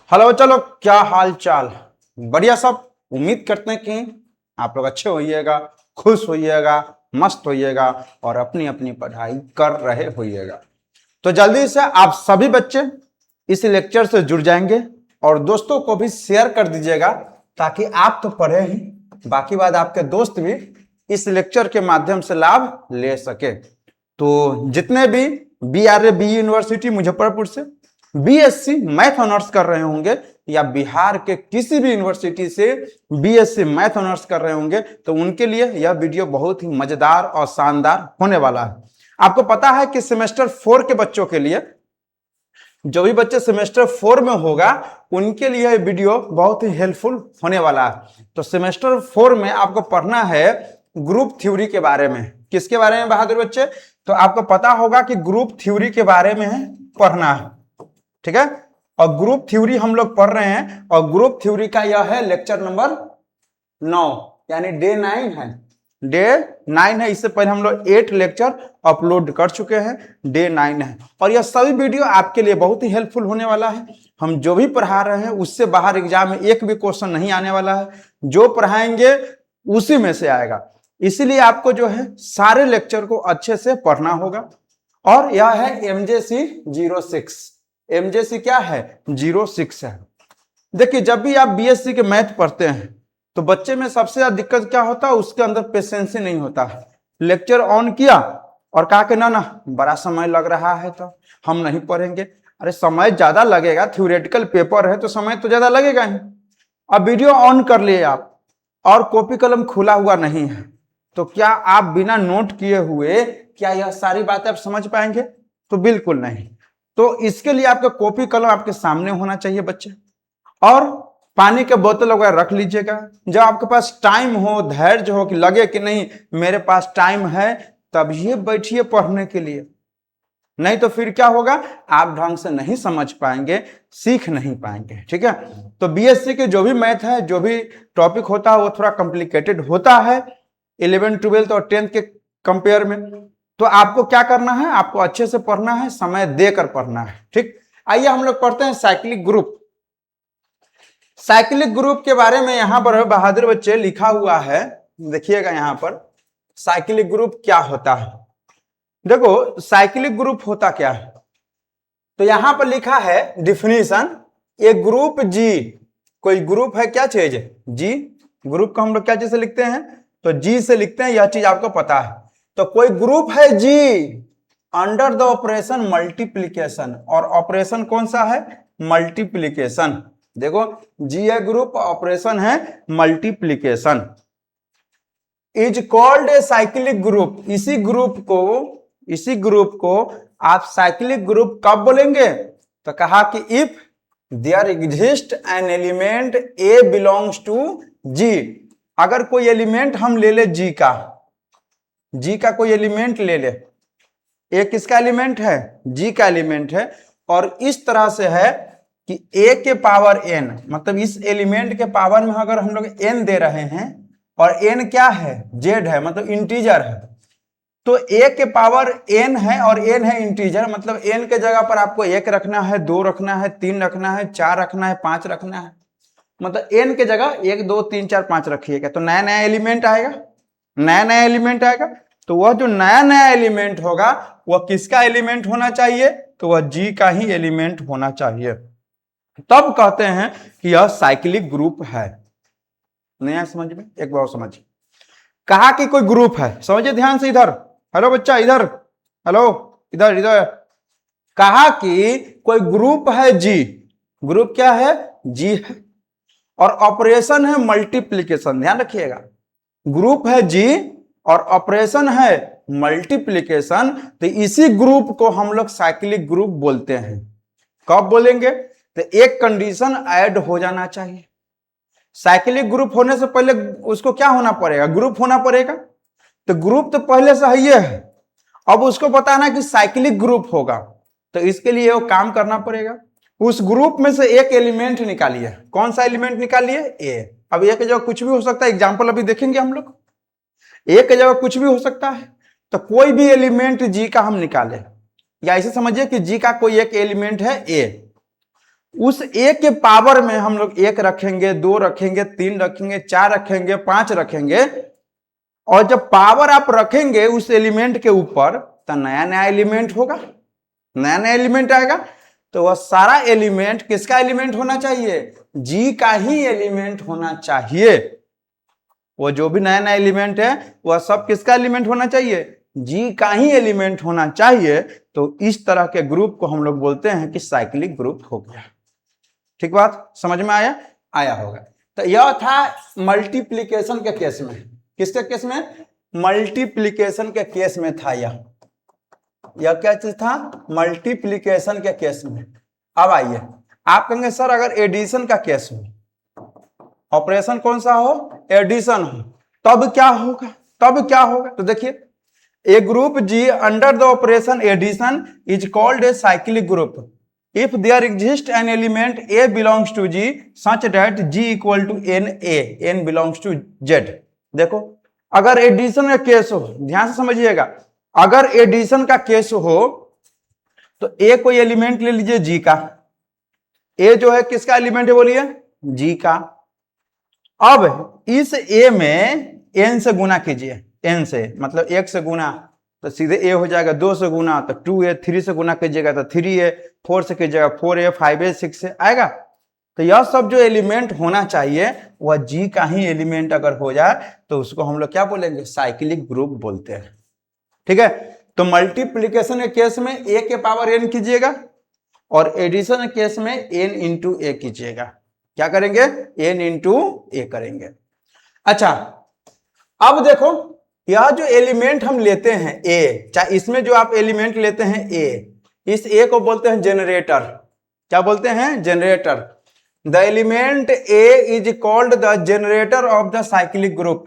Hello, चलो क्या हाल चाल। बढ़िया सब। उम्मीद करते हैं कि आप लोग अच्छे होइएगा, खुश होइएगा, मस्त होइएगा और अपनी अपनी पढ़ाई कर रहे होइएगा। तो जल्दी से आप सभी बच्चे इस लेक्चर से जुड़ जाएंगे और दोस्तों को भी शेयर कर दीजिएगा, ताकि आप तो पढ़े ही, बाकी बात आपके दोस्त भी इस लेक्चर के माध्यम से लाभ ले सके। तो जितने भी BRA यूनिवर्सिटी मुजफ्फरपुर से BSc मैथ ऑनर्स कर रहे होंगे या बिहार के किसी भी यूनिवर्सिटी से BSc मैथ ऑनर्स कर रहे होंगे, तो उनके लिए यह वीडियो बहुत ही मजेदार और शानदार होने वाला है। आपको पता है कि सेमेस्टर 4 के बच्चों के लिए, जो भी बच्चे सेमेस्टर 4 में होगा उनके लिए यह वीडियो बहुत ही हेल्पफुल होने वाला है। तो सेमेस्टर 4 में आपको पढ़ना है ग्रुप थ्योरी के बारे में। किसके बारे में बहादुर बच्चे? तो आपको पता होगा कि ग्रुप थ्योरी के बारे में पढ़ना है, ठीक है। और ग्रुप थ्योरी हम लोग पढ़ रहे हैं और ग्रुप थ्योरी का यह है लेक्चर नंबर 9, यानी डे 9 है। डे 9 है। इससे पहले हम लोग 8 लेक्चर अपलोड कर चुके हैं, डे 9 है। और यह सभी वीडियो आपके लिए बहुत ही हेल्पफुल होने वाला है। हम जो भी पढ़ा रहे हैं उससे बाहर एग्जाम में एक भी क्वेश्चन नहीं आने वाला है। जो पढ़ाएंगे उसी में से आएगा। इसीलिए आपको जो है सारे लेक्चर को अच्छे से पढ़ना होगा। और यह है MJC 06। MJC क्या है? 06 है। देखिए, जब भी आप BSc के मैथ पढ़ते हैं तो बच्चे में सबसे ज्यादा दिक्कत क्या होता है? उसके अंदर पेशेंस ही नहीं होता है। लेक्चर ऑन किया और कहा कि ना बड़ा समय लग रहा है तो हम नहीं पढ़ेंगे। अरे समय ज्यादा लगेगा, थ्योरेटिकल पेपर है तो समय तो ज्यादा लगेगा ही। अब वीडियो ऑन कर लिए आप और कॉपी कलम खुला हुआ नहीं है, तो क्या आप बिना नोट किए हुए क्या यह सारी बातें आप समझ पाएंगे? तो बिल्कुल नहीं। तो इसके लिए आपका कॉपी कलम आपके सामने होना चाहिए बच्चे, और पानी के बोतल वगैरह रख लीजिएगा। जब आपके पास टाइम हो, धैर्य हो, कि लगे कि नहीं मेरे पास टाइम है, तभी बैठिए पढ़ने के लिए। नहीं तो फिर क्या होगा? आप ढंग से नहीं समझ पाएंगे, सीख नहीं पाएंगे, ठीक है। तो BSc के जो भी मैथ है, जो भी टॉपिक होता है वो थोड़ा कॉम्प्लिकेटेड होता है 11th 12th और 10th के कंपेयर में। तो आपको क्या करना है? आपको अच्छे से पढ़ना है, समय देकर पढ़ना है, ठीक। आइए हम लोग पढ़ते हैं साइक्लिक ग्रुप। साइक्लिक ग्रुप के बारे में यहां पर बहादुर बच्चे लिखा हुआ है, देखिएगा यहां पर साइक्लिक ग्रुप क्या होता है। देखो साइक्लिक ग्रुप होता क्या है, तो यहां पर लिखा है डिफिनीशन, ए ग्रुप जी। कोई ग्रुप है क्या चीज? जी। ग्रुप को हम लोग क्या चीज से लिखते हैं? तो जी से लिखते हैं। यह चीज आपको पता है। तो कोई ग्रुप है G under the operation multiplication, और ऑपरेशन कौन सा है? मल्टीप्लीकेशन। देखो जी है ग्रुप, ऑपरेशन है multiplication. Is called a cyclic group. इसी ग्रुप को आप साइक्लिक ग्रुप कब बोलेंगे? तो कहा कि if there exist an element a belongs to G. अगर कोई एलिमेंट हम ले ले जी का कोई एलिमेंट ले ले, ए किसका एलिमेंट है? जी का एलिमेंट है। और इस तरह से है कि ए के पावर n, मतलब इस एलिमेंट के पावर में अगर हम लोग n दे रहे हैं, और n क्या है? z है, मतलब इंटीजर है। तो a के पावर n है और n है इंटीजर, मतलब n के जगह पर आपको 1 रखना है, 2 रखना है, 3 रखना है, 4 रखना है, 5 रखना है। मतलब n के जगह 1 2 3 4 5 रखिएगा तो नया नया एलिमेंट आएगा। नया नया एलिमेंट आएगा तो वह जो नया नया एलिमेंट होगा वह किसका एलिमेंट होना चाहिए? तो वह जी का ही एलिमेंट होना चाहिए। तब कहते हैं कि यह साइक्लिक ग्रुप है। नया समझ में? एक बार समझिए। कहा कि कोई ग्रुप है, समझिए ध्यान से इधर। हेलो बच्चा इधर, हेलो इधर इधर। कहा कि कोई ग्रुप है जी। ग्रुप क्या है? जी है। और ऑपरेशन है मल्टीप्लीकेशन। ध्यान रखिएगा, ग्रुप है जी और ऑपरेशन है मल्टीप्लीकेशन। तो इसी ग्रुप को हम लोग साइक्लिक ग्रुप बोलते हैं। कब बोलेंगे? तो एक कंडीशन ऐड हो जाना चाहिए। साइक्लिक ग्रुप होने से पहले उसको क्या होना पड़ेगा? ग्रुप होना पड़ेगा। तो ग्रुप तो पहले से ही है, अब उसको बताना कि साइक्लिक ग्रुप होगा, तो इसके लिए वो काम करना पड़ेगा। उस ग्रुप में से एक एलिमेंट निकालिए। कौन सा एलिमेंट निकालिए? ए। अब एक जगह कुछ भी हो सकता है, एग्जाम्पल अभी देखेंगे हम लोग। एक जगह कुछ भी हो सकता है, तो कोई भी एलिमेंट जी का हम निकाले, या ऐसे समझिए कि जी का कोई एक एलिमेंट है ए। उस ए के पावर में हम लोग 1 रखेंगे, 2 रखेंगे, 3 रखेंगे, 4 रखेंगे, 5 रखेंगे, और जब पावर आप रखेंगे उस एलिमेंट के ऊपर तो नया नया एलिमेंट होगा, नया नया एलिमेंट आएगा। तो वह सारा एलिमेंट किसका एलिमेंट होना चाहिए? जी का ही एलिमेंट होना चाहिए। वो जो भी नया नया एलिमेंट है वह सब किसका एलिमेंट होना चाहिए? जी का ही एलिमेंट होना चाहिए। तो इस तरह के ग्रुप को हम लोग बोलते हैं कि साइक्लिक ग्रुप हो गया। ठीक बात समझ में आया? आया होगा। तो यह था मल्टीप्लिकेशन के केस में। किसके केस में? मल्टीप्लिकेशन के केस में था यह क्या चीज था? मल्टीप्लिकेशन के केस में। अब आइए, आप कहेंगे सर अगर एडिशन का केस हो, ऑपरेशन कौन सा हो? एडिशन हो, तब क्या होगा? तब क्या होगा? तो देखिए, a group G under the operation addition is called a cyclic group if there exists an element A belongs to G such that G equal to NA, N belongs to Z। देखो, अगर addition का case हो, ध्यान से समझिएगा, अगर addition का case हो तो A कोई एलिमेंट ले लीजिए G का। A जो है किसका एलिमेंट है बोलिए? G का। अब इस A में N से गुना कीजिए, N से मतलब 1 से गुना तो सीधे A हो जाएगा, 2 से गुना तो 2A, 3 से गुना कीजिएगा तो 3A, 4 से कीजिएगा 4A, 5A, 6A आएगा। तो यह सब जो एलिमेंट होना चाहिए वह G का ही एलिमेंट अगर हो जाए तो उसको हम लोग क्या बोलेंगे? साइक्लिक ग्रुप बोलते हैं। ठीक है, तो मल्टीप्लीकेशन के केस में A के पावर N कीजिएगा और एडिशन के केस में N इंटू A कीजिएगा। क्या करेंगे? N इंटू A करेंगे। अच्छा, अब देखो, यह जो एलिमेंट हम लेते हैं A, चाहे इसमें जो आप एलिमेंट लेते हैं A, इस A को बोलते हैं जनरेटर। क्या बोलते हैं? Generator. The element A is called the generator off the cyclic group.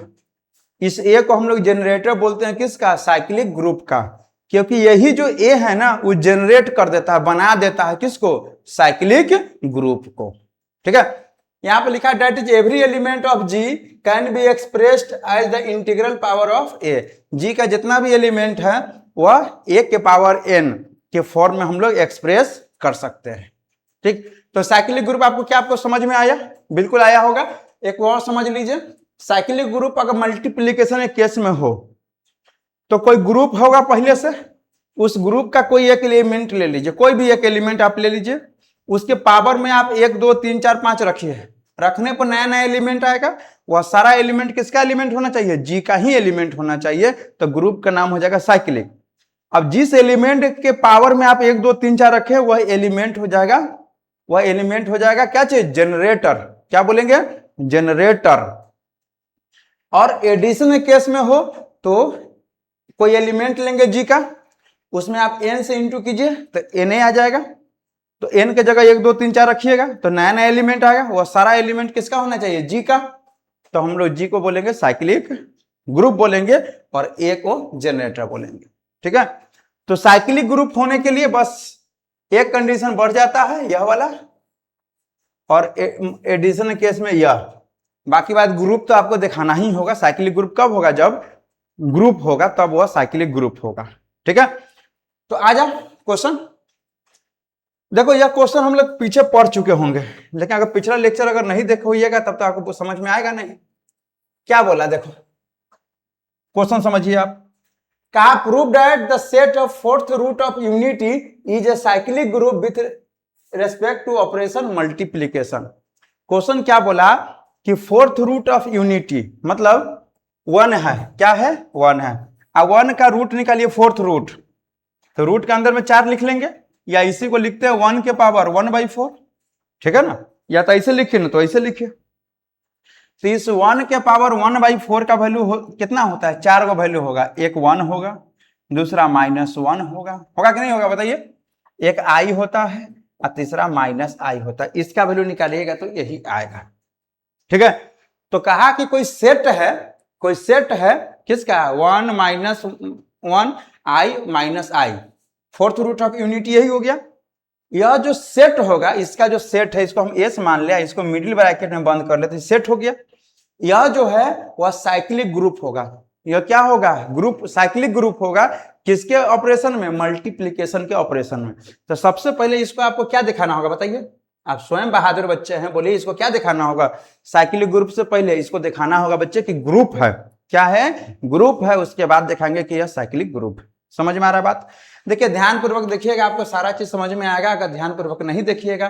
इस A को हम लोग जनरेटर बोलते हैं, किसका? साइक्लिक ग्रुप का। क्योंकि यही जो A है ना, वो जनरेट कर देता है, बना देता है किसको? साइक्लिक ग्रुप को। ठीक है, यहां पे लिखा that is every element of G can be expressed as the integral power of A। G का जितना भी एलिमेंट है वह A के पावर N के फॉर्म में हम लोग एक्सप्रेस कर सकते हैं। ठीक, तो साइक्लिक ग्रुप आपको समझ में आया? बिल्कुल आया होगा। एक और समझ लीजिए, साइक्लिक ग्रुप अगर मल्टीप्लीकेशन के केस में हो तो कोई ग्रुप होगा पहले से, उस ग्रुप का कोई एक एलिमेंट ले लीजिए, कोई भी एक एलिमेंट आप ले लीजिए, उसके पावर में आप 1 2 3 4 5 रखिए। रखने पर नया नया एलिमेंट आएगा, वह सारा एलिमेंट किसका एलिमेंट होना चाहिए? जी का ही एलिमेंट होना चाहिए। तो ग्रुप का नाम हो जाएगा साइक्लिक। अब जिस एलिमेंट के पावर में आप 1 2 3 4 रखे वह एलिमेंट हो जाएगा, वह एलिमेंट हो जाएगा क्या चीज? जनरेटर। क्या बोलेंगे? जनरेटर। और एडिशन केस में हो तो कोई एलिमेंट लेंगे जी का, उसमें आप N से इंटू कीजिए तो Na आ जाएगा। तो N के जगह 1 2 3 4 रखिएगा तो नया नया एलिमेंट आएगा, वह सारा एलिमेंट किसका होना चाहिए? जी का। तो हम लोग जी को बोलेंगे साइक्लिक ग्रुप बोलेंगे और A को जनरेटर बोलेंगे। ठीक है, तो साइक्लिक ग्रुप होने के लिए बस एक कंडीशन बढ़ जाता है, यह वाला, और एडिशन केस में यह। बाकी बात ग्रुप तो आपको दिखाना ही होगा। साइक्लिक ग्रुप कब होगा? जब ग्रुप होगा तब वह साइक्लिक ग्रुप होगा। ठीक है, तो आ जाओ क्वेश्चन। देखो, यह क्वेश्चन हम लोग पीछे पढ़ चुके होंगे, लेकिन अगर पिछला लेक्चर अगर नहीं देखे होइएगा तब तो आपको समझ में आएगा नहीं। क्या बोला देखो, क्वेश्चन समझिए आप। कहा prove that the set of fourth root of unity is a cyclic group with respect to operation multiplication. Question क्या बोला कि फोर्थ रूट ऑफ यूनिटी मतलब 1 है। क्या है? 1 है। अब 1 का रूट निकालिए, फोर्थ रूट, तो रूट के अंदर में 4 लिख लेंगे, या इसी को लिखते हैं 1 के पावर 1/4। ठीक है ना, या तो ऐसे लिखिए ना तो ऐसे लिखिए। तो इस 1 के पावर 1/4 का वैल्यू कितना होता है? 4 का वैल्यू होगा। एक 1 होगा, दूसरा -1 होगा, होगा कि नहीं होगा बताइए? एक i होता है और तीसरा -i होता है। इसका वैल्यू निकालिएगा तो यही आएगा। ठीक है, तो कहा कि कोई सेट है, कोई सेट है किसका? 1 -1 i -i, fourth root of unity यही हो गया। यह जो सेट होगा, इसका जो सेट है इसको हम एस मान लिया, इसको मिडिल ब्रैकेट में बंद कर लेते हैं, सेट हो गया। यह जो है वह साइक्लिक ग्रुप होगा। यह क्या होगा? ग्रुप, साइक्लिक ग्रुप होगा। किसके ऑपरेशन में? मल्टीप्लीकेशन के ऑपरेशन में। तो सबसे पहले इसको आपको क्या दिखाना होगा बताइए? आप स्वयं बहादुर बच्चे हैं, बोलिए इसको क्या दिखाना होगा? साइक्लिक ग्रुप से पहले इसको दिखाना होगा बच्चे कि ग्रुप है। क्या है? ग्रुप है। उसके बाद दिखाएंगे कि यह साइक्लिक ग्रुप है। समझ में आ रहा है बात? देखिए ध्यान पूर्वक देखिएगा, आपको सारा चीज समझ में आएगा। अगर ध्यान पूर्वक नहीं देखिएगा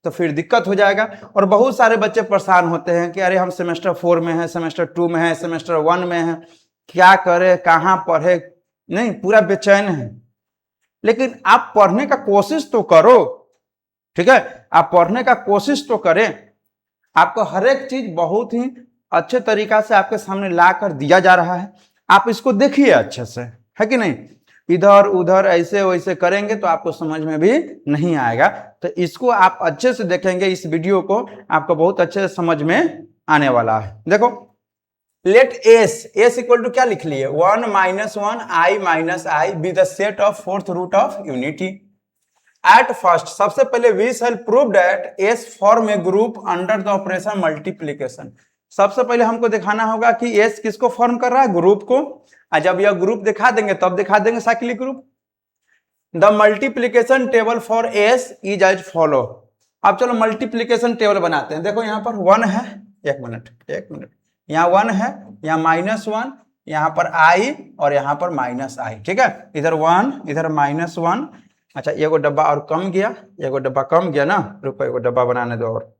तो फिर दिक्कत हो जाएगा। और बहुत सारे बच्चे परेशान होते हैं कि अरे हम सेमेस्टर 4 में हैं, सेमेस्टर 2 में है, सेमेस्टर 1 में है, क्या करें, कहाँ पढ़े, नहीं, पूरा बेचैन है। लेकिन आप पढ़ने का कोशिश तो करो, ठीक है? आप पढ़ने का कोशिश तो करें। आपको हर एक चीज बहुत ही अच्छे तरीका से आपके सामने ला कर दिया जा रहा है, आप इसको देखिए अच्छे से, है कि नहीं? इधर उधर ऐसे वैसे करेंगे तो आपको समझ में भी नहीं आएगा। तो इसको आप अच्छे से देखेंगे, इस वीडियो को आपको बहुत अच्छे से समझ में आने वाला है। देखो, लेट एस इक्वल टू क्या लिख लिए? 1 - 1 i - i be the set of fourth root of unity. At first, सबसे पहले we shall prove that S form a group under the operation multiplication. सबसे पहले हमको दिखाना होगा कि एस किसको फॉर्म कर रहा है? ग्रुप को। और जब यह ग्रुप दिखा देंगे तब दिखा देंगे cyclic group. The multiplication table for S is as follow. अब चलो मल्टीप्लीकेशन टेबल बनाते हैं। देखो यहाँ पर 1 है, एक मिनट, यहाँ 1 है, यहाँ -1, यहाँ पर i और यहाँ पर -i, ठीक है? इधर 1, इधर -1। अच्छा, एगो डब्बा और कम गया, एगो डब्बा कम गया ना, रुको एगो डब्बा बनाने दो, और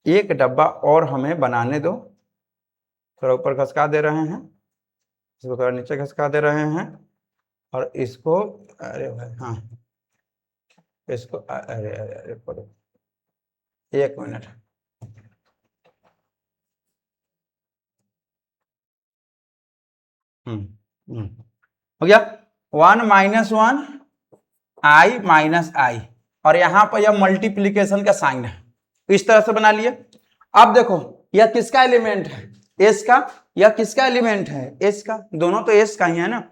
एक डब्बा और हमें बनाने दो। थोड़ा ऊपर खसका दे रहे हैं, इसको थोड़ा नीचे खसका दे रहे हैं, और इसको, अरे भाई, हाँ, इसको, अरे अरे अरे पढ़ो, एक मिनट, हो गया। 1 - 1 i - i, और यहां पर यह मल्टीप्लीकेशन का साइन है, इस तरह से बना लिए। अब देखो यह किसका एलिमेंट है? एस का। यह किसका एलिमेंट है? एस का। दोनों तो एस का ही है ना।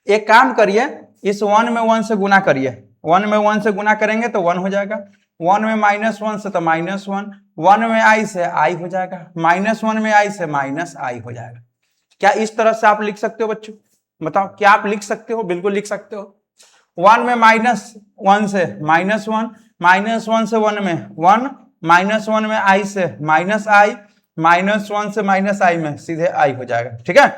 एक काम करिए, इस 1 में 1 से गुना करिए। 1 में 1 से गुना करेंगे तो 1 हो जाएगा, 1 में -1 से तो -1, 1 में i से i हो जाएगा, -1 में i से -i हो जाएगा। क्या इस तरह से आप लिख सकते हो बच्चों? बताओ, क्या आप लिख सकते हो? बिल्कुल लिख सकते हो। 1 में -1 से -1, -1 से 1 में 1, -1 में i से -i, -1 से -i में सीधे i हो जाएगा, ठीक है?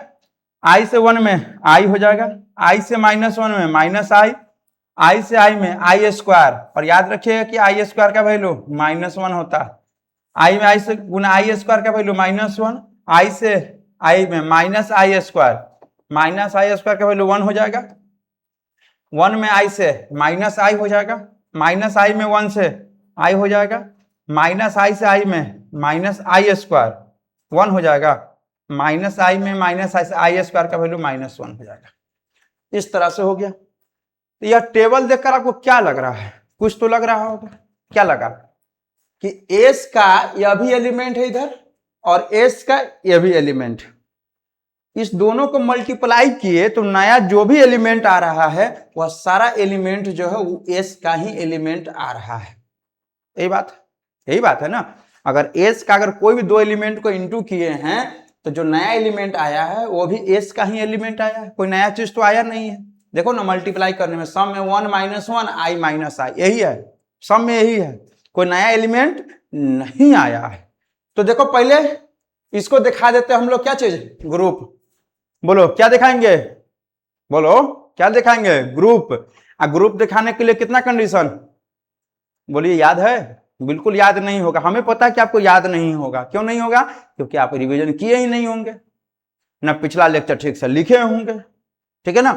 i से 1 में i हो जाएगा, i से -1 में -i, i से i में i स्क्वायर। और याद रखिएगा कि i स्क्वायर का वैल्यू -1 होता है। i में i से गुना i स्क्वायर का वैल्यू -1, i से i में -i स्क्वायर, -i स्क्वायर का वैल्यू 1 हो जाएगा। 1 में i से -i हो जाएगा, -i में 1 से i हो जाएगा, -i से i में -i स्क्वायर 1 हो जाएगा, -i में -i से i स्क्वायर का वैल्यू -1 हो जाएगा। इस तरह से हो गया। तो यह टेबल देखकर आपको क्या लग रहा है? कुछ तो लग रहा होगा। क्या लगा? कि एस का यह भी एलिमेंट है इधर, और एस का यह भी एलिमेंट। इस दोनों को मल्टीप्लाई किए तो नया जो भी एलिमेंट आ रहा है वह सारा एलिमेंट जो है वो एस का ही एलिमेंट आ रहा है। यही बात है ना। अगर एस का अगर कोई भी दो एलिमेंट को इंटू किए हैं तो जो नया एलिमेंट आया है वो भी एस का ही एलिमेंट आया है, कोई नया चीज तो आया नहीं है। देखो ना, मल्टीप्लाई करने में सम में 1 - 1 i - i, यही है सम में, यही है, कोई नया एलिमेंट नहीं आया है। तो देखो पहले इसको दिखा देते हम लोग, क्या चीज? ग्रुप। बोलो क्या दिखाएंगे? बोलो क्या दिखाएंगे? ग्रुप। ग्रुप दिखाने के लिए कितना कंडीशन? बोलिए, याद है? बिल्कुल याद नहीं होगा। हमें पता है कि आपको याद नहीं होगा। क्यों नहीं होगा? क्योंकि आप रिवीजन किए ही नहीं होंगे, ना पिछला लेक्चर ठीक से लिखे होंगे, ठीक है ना।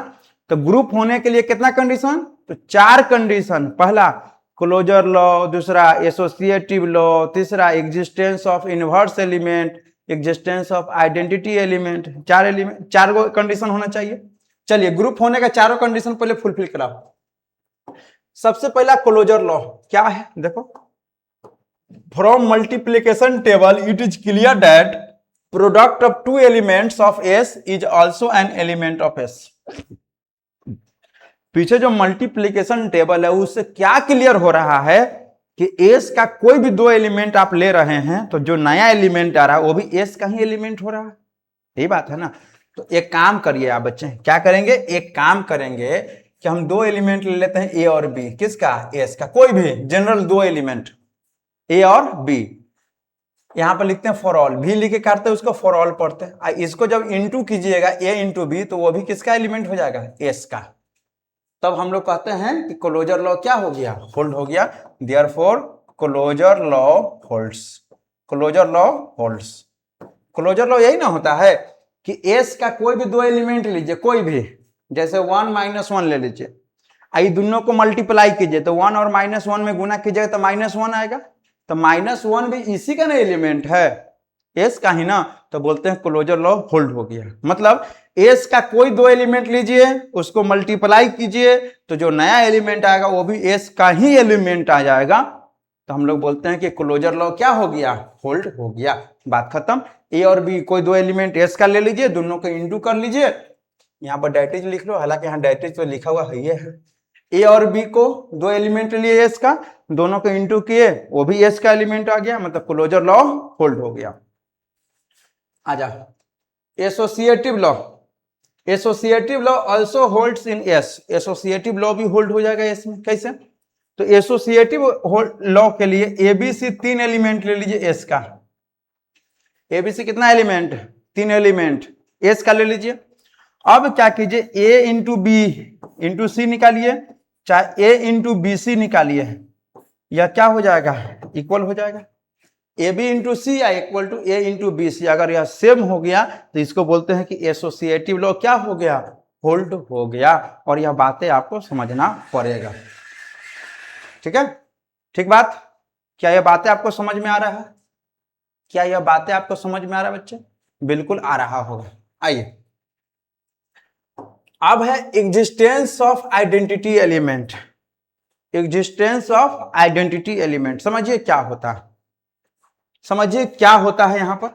तो ग्रुप होने के लिए कितना कंडीशन? तो 4 कंडीशन। पहला क्लोजर लॉ, दूसरा एसोसिएटिव लॉ, तीसरा existence of inverse element, existence of identity element. 4 element, 4 condition होना चाहिए। चलिए, ग्रुप होने का 4 कंडीशन पहले फुलफिल कराओ। सबसे पहला क्लोजर लॉ क्या है? देखो, from multiplication table it is clear that product of 2 elements of S is also an element of S. पीछे जो मल्टीप्लीकेशन टेबल है उससे क्या क्लियर हो रहा है कि एस का कोई भी 2 एलिमेंट आप ले रहे हैं तो जो नया एलिमेंट आ रहा है वो भी एस का ही एलिमेंट हो रहा है। यही बात है ना। तो एक काम करिए आप बच्चे, क्या करेंगे? एक काम करेंगे कि हम 2 एलिमेंट ले लेते हैं, ए और बी। किसका? एस का। कोई भी जनरल 2 एलिमेंट, ए और बी, यहां पर लिखते हैं फॉर ऑल, भी लिख के काटते हैं उसको फॉर ऑल पढ़ते हैं। इसको जब इंटू कीजिएगा ए इंटू बी तो वो भी किसका एलिमेंट हो जाएगा, एस का। तब हम लोग कहते हैं कि क्लोजर लॉ क्या हो गया, होल्ड हो गया। Therefore closure law holds, closure law holds. Closure law यही ना होता है कि एस का कोई भी दो एलिमेंट लीजिए, कोई भी, जैसे 1 -1 ले लीजिए, आई दोनों को मल्टीप्लाई कीजिए तो 1 और -1 में गुना कीजिएगा तो -1 आएगा, तो -1 भी इसी का ना एलिमेंट है, एस का ही ना, तो बोलते हैं क्लोजर लॉ होल्ड हो गया। मतलब एस का कोई दो एलिमेंट लीजिए, उसको मल्टीप्लाई कीजिए तो जो नया एलिमेंट आएगा वो भी एस का ही एलिमेंट आ जाएगा, तो हम लोग बोलते हैं कि क्लोजर लॉ क्या हो गया, होल्ड हो गया। बात खत्म। ए और बी कोई दो एलिमेंट एस का ले लीजिए, दोनों को इंटू कर लीजिए, यहाँ पर डाइटेज लिख लो, हालांकि यहाँ डाइटेज तो लिखा हुआ है, ए और बी को दो एलिमेंट लिए एस का, दोनों को इंटू किए, वो भी एस का एलिमेंट आ गया, मतलब क्लोजर लॉ होल्ड हो गया। आजा, associative law, associative law also holds in S, associative law भी होल्ड हो जाएगा एस में। कैसे, तो एसोसिएटिव लॉ के लिए एबीसी 3 एलिमेंट ले लीजिए एस का, एबीसी कितना एलिमेंट, 3 एलिमेंट एस का ले लीजिए। अब क्या कीजिए, ए इंटू बी इंटू सी निकालिए, चाहे ए इंटू बी सी निकालिए, यह क्या हो जाएगा, इक्वल हो जाएगा, ए बी इंटू सी या equal to A into B C. अगर यह सेम हो गया तो इसको बोलते हैं कि एसोसिएटिव लॉ क्या हो गया, होल्ड हो गया। और यह बातें आपको समझना पड़ेगा, ठीक है, ठीक बात। क्या यह बातें आपको समझ में आ रहा है, क्या यह बातें आपको समझ में आ रहा है बच्चे, बिल्कुल आ रहा होगा। आइए, अब है existence of identity element, existence of identity element. समझिए क्या होता है, समझिए क्या होता है। यहां पर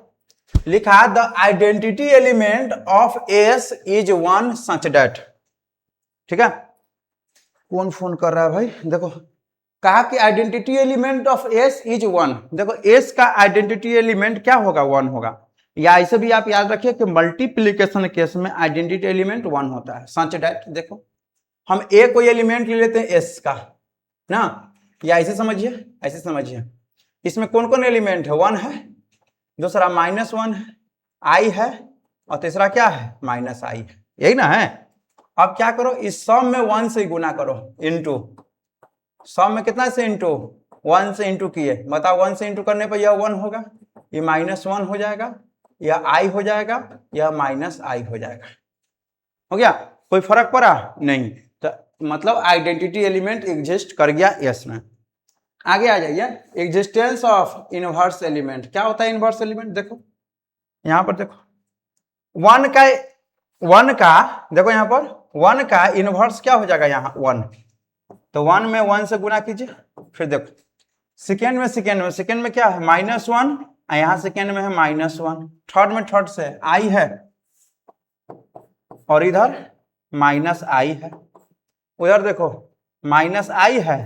लिखा the identity element of S is one such that, ठीक है। कौन फोन कर रहा है भाई, देखो, कहा कि identity element of S is one. देखो एस का आइडेंटिटी एलिमेंट क्या होगा, वन होगा, या ऐसे भी आप याद रखिए कि मल्टीप्लीकेशन केस में आइडेंटिटी एलिमेंट वन होता है, सच दैट। देखो हम ए कोई एलिमेंट ले लेते हैं एस का ना, या ऐसे समझिए, ऐसे समझिए, इसमें कौन कौन एलिमेंट है, वन है, दूसरा -1 है, आई है, और तीसरा क्या है, -i है, यही ना है। अब क्या करो, इस सम में 1 से गुना करो, इंटू, सम में कितना से इंटू, 1 से इंटू किए, बताओ 1 से इंटू करने पर यह 1 होगा, ये -1 हो जाएगा, यह i हो जाएगा, यह -i हो जाएगा, हो गया, कोई फर्क पड़ा नहीं। तो मतलब आइडेंटिटी एलिमेंट एग्जिस्ट कर गया एस में। आगे आ जाइए, एग्जिस्टेंस ऑफ इनवर्स एलिमेंट। क्या होता है इनवर्स एलिमेंट, देखो यहां पर देखो, वन का देखो यहां पर 1 का इनवर्स क्या हो जाएगा, यहाँ 1, तो 1 में 1 से गुना कीजिए, फिर देखो सेकेंड में क्या है, -1, यहाँ सेकेंड में है -1, थर्ड में थर्ड से i है, और इधर -i है, उधर देखो -i है,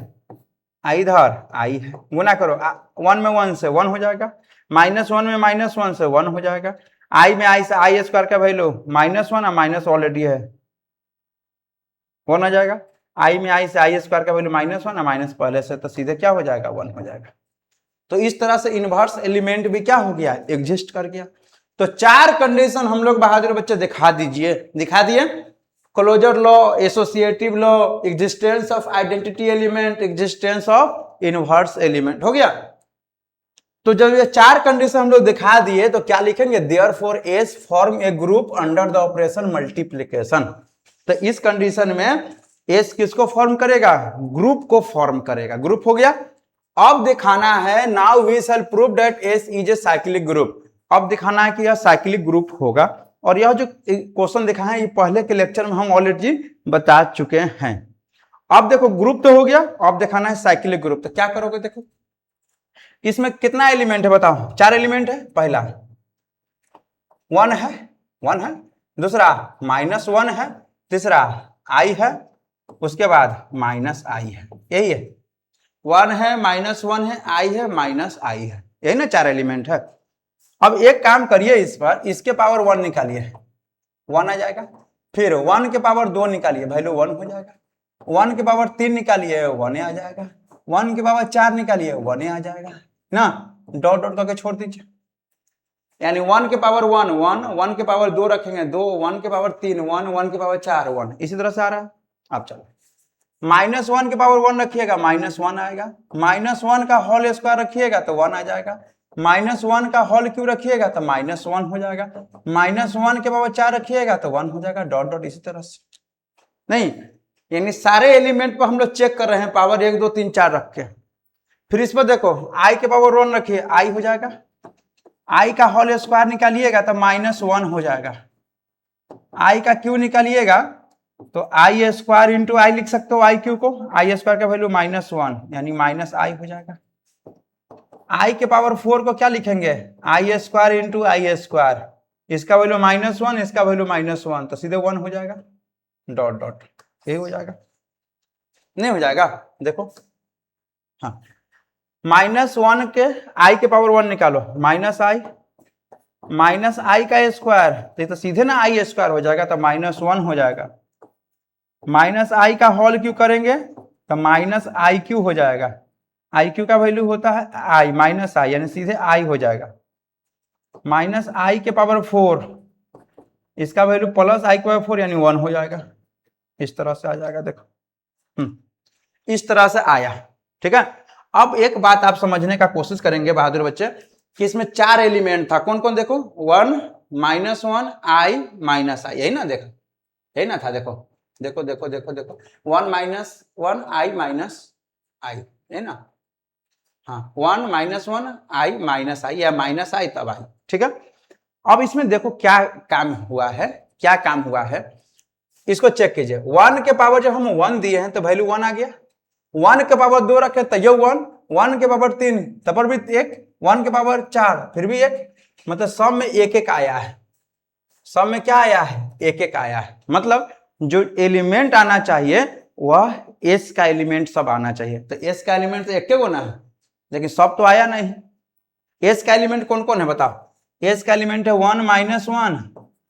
इधर i है, गुना करो, 1 में 1 से 1 हो जाएगा, -1 में -1 से 1 हो जाएगा, i में i से i स्क्वायर का वैल्यू -1 और माइनस ऑलरेडी है, 1 आ जाएगा, i में i से i स्क्वायर का वैल्यू -1 और माइनस पहले से, तो सीधे क्या हो जाएगा, 1 हो जाएगा। तो इस तरह से इनवर्स एलिमेंट भी क्या हो गया, एग्जिस्ट कर गया। तो 4 कंडीशन हम लोग बहादुर बच्चे दिखा दीजिए, दिखा दिए, closure law, associative law, existence of identity element, existence of inverse element, हो गया। तो जब ये 4 कंडीशन हम लोग दिखा दिए तो क्या लिखेंगे, therefore S form a group under the operation multiplication. तो इस कंडीशन में एस किसको फॉर्म करेगा, ग्रुप को फॉर्म करेगा, ग्रुप हो गया। अब दिखाना है, now we shall prove that S is a cyclic group. अब दिखाना है कि यह साइक्लिक ग्रुप होगा, और यह जो क्वेश्चन दिखा है ये पहले के लेक्चर में हम ऑलरेडी बता चुके हैं। अब देखो ग्रुप तो हो गया, अब दिखाना है साइक्लिक ग्रुप। तो क्या करोगे, देखो इसमें कितना एलिमेंट है बताओ, 4 एलिमेंट है, पहला 1 है, दूसरा -1 है, तीसरा i है, उसके बाद -i है, यही है, 1 है, -1 है, i है, -i है, यही ना 4 एलिमेंट है। अब एक काम करिए, इस पर इसके पावर 1 निकालिए, 1 आ जाएगा, फिर 1 के पावर 2 निकालिए, वैल्यू 1 हो जाएगा, 1 के पावर 3 निकालिए, 1 आ जाएगा, 1 के पावर 4 निकालिए, 1 आ जाएगा, ना, डॉट डॉट करके छोड़ दीजिए, यानी 1 के पावर 1 1, 1 के पावर 2 रखेंगे 2, 1 के पावर 3 1, 1 के पावर 4 1, इसी तरह से आ रहा है। अब चलो -1 के पावर 1 रखिएगा -1 आएगा, -1 का होल स्क्वायर रखिएगा तो 1 आ जाएगा, -1 का होल क्यों रखिएगा तो -1 हो जाएगा, -1 के पावर 4 रखिएगा तो 1 हो जाएगा, डॉट डॉट इसी तरह से। नहीं, यानी सारे एलिमेंट पर हम लोग चेक कर रहे हैं पावर 1 2 3 4 रख के। फिर इस पर देखो i के पावर 1 रखिए, i हो जाएगा, i का होल स्क्वायर निकालिएगा तो -1 हो जाएगा, i का क्यू निकालिएगा तो आई स्क्वायर इंटू आई लिख सकते हो, आई क्यू को, आई स्क्वायर का वैल्यू -1 यानी -i हो जाएगा। आई के पावर 4 को क्या लिखेंगे, आई स्क्वायर इंटू आई स्क्वायर, इसका वैल्यू -1 इसका वैल्यू -1 तो सीधे 1 हो जाएगा, डॉट डॉट ये हो जाएगा, नहीं हो जाएगा देखो, हाँ -1 के आई के पावर 1 निकालो, -i का स्क्वायर तो सीधे ना आई स्क्वायर हो जाएगा तो -1 हो जाएगा, -i का होल क्यों करेंगे तो -iq हो जाएगा, iq का वैल्यू होता है i -i यानी सीधे i हो जाएगा, -i के पावर 4 इसका वैल्यू +i के पावर 4 यानी 1 हो जाएगा, इस तरह से आ जाएगा देखो, इस तरह से आया। ठीक है, अब एक बात आप समझने का कोशिश करेंगे बहादुर बच्चे कि इसमें 4 एलिमेंट था, कौन कौन देखो, 1 -1 i -i, यही ना, देखो यही ना था, देखो देखो देखो देखो देखो 1 -1 i -i, है ना, हाँ 1 -1 i -i या -i तब आई। ठीक है, अब इसमें देखो क्या काम हुआ है, क्या काम हुआ है, इसको चेक कीजिए। 1 के पावर जब हम 1 दिए हैं तो वैल्यू 1 आ गया, 1 के पावर 2 रखे तो ये 1, 1 के पावर 3 तब पर भी 1, 1 के पावर 4 फिर भी 1, मतलब सब में 1 1 आया है, सब में क्या आया है, 1 1 आया है, मतलब जो एलिमेंट आना चाहिए वह एस का एलिमेंट सब आना चाहिए, तो एस का एलिमेंट तो एक के ना है, लेकिन सब तो आया नहीं। एस का एलिमेंट कौन कौन है बताओ, एस का एलिमेंट है 1 -1